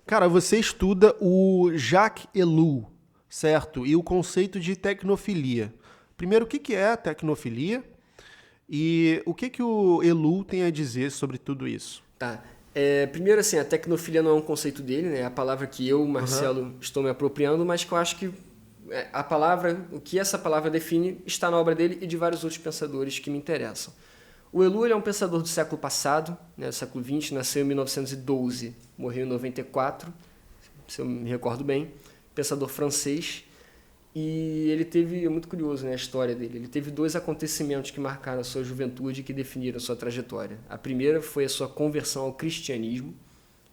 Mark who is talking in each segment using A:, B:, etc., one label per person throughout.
A: Cara, você estuda o Jacques Ellul, certo? E o conceito de tecnofilia. Primeiro, o que que é a tecnofilia? E o que que o Ellul tem a dizer sobre tudo isso?
B: Tá. Primeiro, assim, a tecnofilia não é um conceito dele, né? É a palavra que eu,
A: Aham.
B: Marcelo, estou me apropriando, mas que eu acho que a palavra, o que essa palavra define, está na obra dele e de vários outros pensadores que me interessam. O Ellul ele é um pensador do século passado, né, do século XX, nasceu em 1912, morreu em 94, se eu me recordo bem, pensador francês. E ele teve, é muito curioso, né, a história dele, ele teve dois acontecimentos que marcaram a sua juventude e que definiram a sua trajetória. A primeira foi a sua conversão ao cristianismo.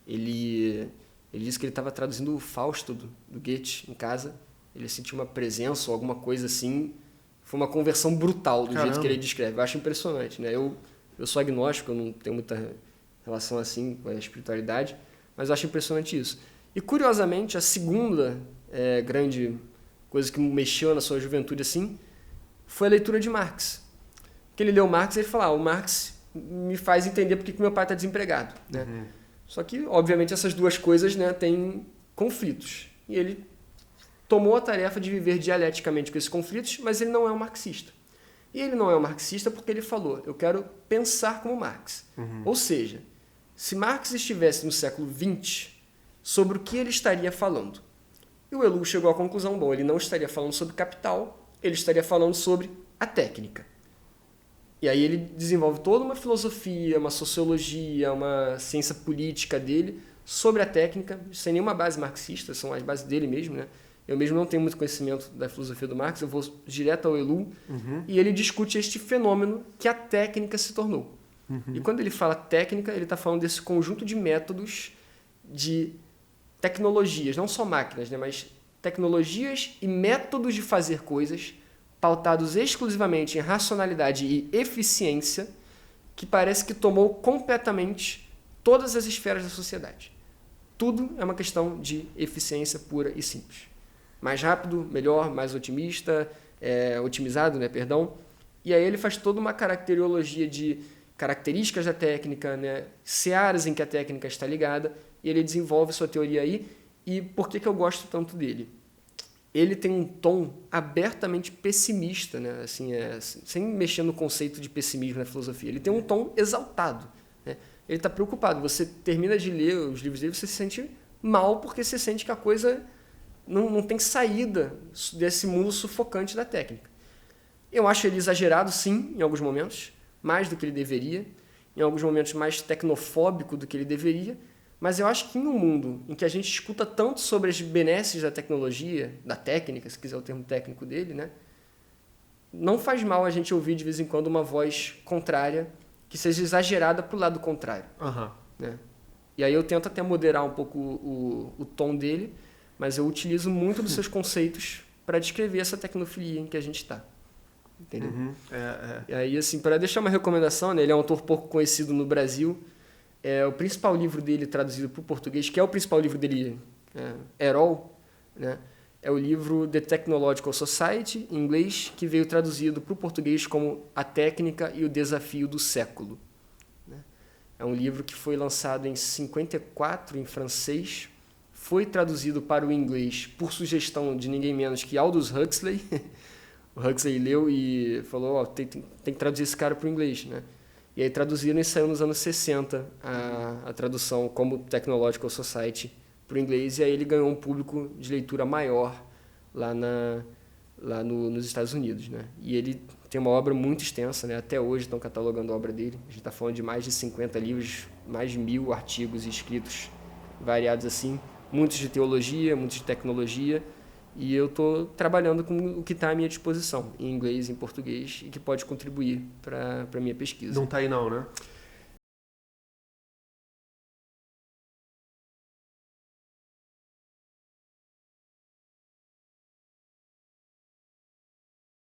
B: Ele disse que ele estava traduzindo o Fausto do Goethe em casa, ele sentiu uma presença ou alguma coisa assim, foi uma conversão brutal do jeito que ele
A: Caramba.
B: descreve. Eu acho impressionante, né? Eu sou agnóstico, eu não tenho muita relação assim com a espiritualidade, mas eu acho impressionante isso. E curiosamente, a segunda grande coisa que mexeu na sua juventude assim, foi a leitura de Marx. Porque ele leu Marx e ele falou, o Marx me faz entender porque que meu pai está desempregado. Né? Só que, obviamente, essas duas coisas, né, têm conflitos. E ele tomou a tarefa de viver dialeticamente com esses conflitos, mas ele não é um marxista. E ele não é um marxista porque ele falou, eu quero pensar como Marx. Ou seja, se Marx estivesse no século XX, sobre o que ele estaria falando? E o Ellul chegou à conclusão, bom, ele não estaria falando sobre capital, ele estaria falando sobre a técnica. E aí ele desenvolve toda uma filosofia, uma sociologia, uma ciência política dele sobre a técnica, sem nenhuma base marxista, são as bases dele mesmo, né? Eu mesmo não tenho muito conhecimento da filosofia do Marx, eu vou direto ao Ellul, e ele discute este fenômeno que a técnica se tornou. E quando ele fala técnica, ele está falando desse conjunto de métodos, de tecnologias, não só máquinas, né, mas tecnologias e métodos de fazer coisas pautados exclusivamente em racionalidade e eficiência, que parece que tomou completamente todas as esferas da sociedade. Tudo é uma questão de eficiência pura e simples. Mais rápido, melhor, mais otimista, otimizado, né, perdão. E aí ele faz toda uma caracterologia de características da técnica, né, searas em que a técnica está ligada, e ele desenvolve sua teoria aí. E por que eu gosto tanto dele? Ele tem um tom abertamente pessimista, né? Assim, sem mexer no conceito de pessimismo na filosofia. Ele tem um tom exaltado. Né? Ele está preocupado. Você termina de ler os livros dele, você se sente mal porque você sente que a coisa não tem saída desse mundo sufocante da técnica. Eu acho ele exagerado, sim, em alguns momentos, mais do que ele deveria, em alguns momentos mais tecnofóbico do que ele deveria, mas eu acho que em um mundo em que a gente escuta tanto sobre as benesses da tecnologia, da técnica, se quiser o termo técnico dele, né? Não faz mal a gente ouvir de vez em quando uma voz contrária que seja exagerada para o lado contrário.
A: Aham.
B: Né? E aí eu tento até moderar um pouco o tom dele, mas eu utilizo muito dos seus conceitos para descrever essa tecnofilia em que a gente está. Entendeu? E aí, assim, para deixar uma recomendação, né? Ele é um autor pouco conhecido no Brasil. O principal livro dele traduzido para o português, que é o principal livro dele, Errol, né? É o livro The Technological Society, em inglês, que veio traduzido para o português como A Técnica e o Desafio do Século. Né? É um livro que foi lançado em 54 em francês, foi traduzido para o inglês por sugestão de ninguém menos que Aldous Huxley. O Huxley leu e falou, tem que traduzir esse cara para o inglês, né? E aí traduziram e saiu nos anos 60 a tradução como Technological Society para o inglês, e aí ele ganhou um público de leitura maior lá nos Estados Unidos. Né? E ele tem uma obra muito extensa, né? Até hoje estão catalogando a obra dele, a gente está falando de mais de 50 livros, mais de 1000 artigos escritos variados assim, muitos de teologia, muitos de tecnologia, e eu estou trabalhando com o que está à minha disposição, em inglês e em português, e que pode contribuir para a minha pesquisa.
A: Não tá aí não, né?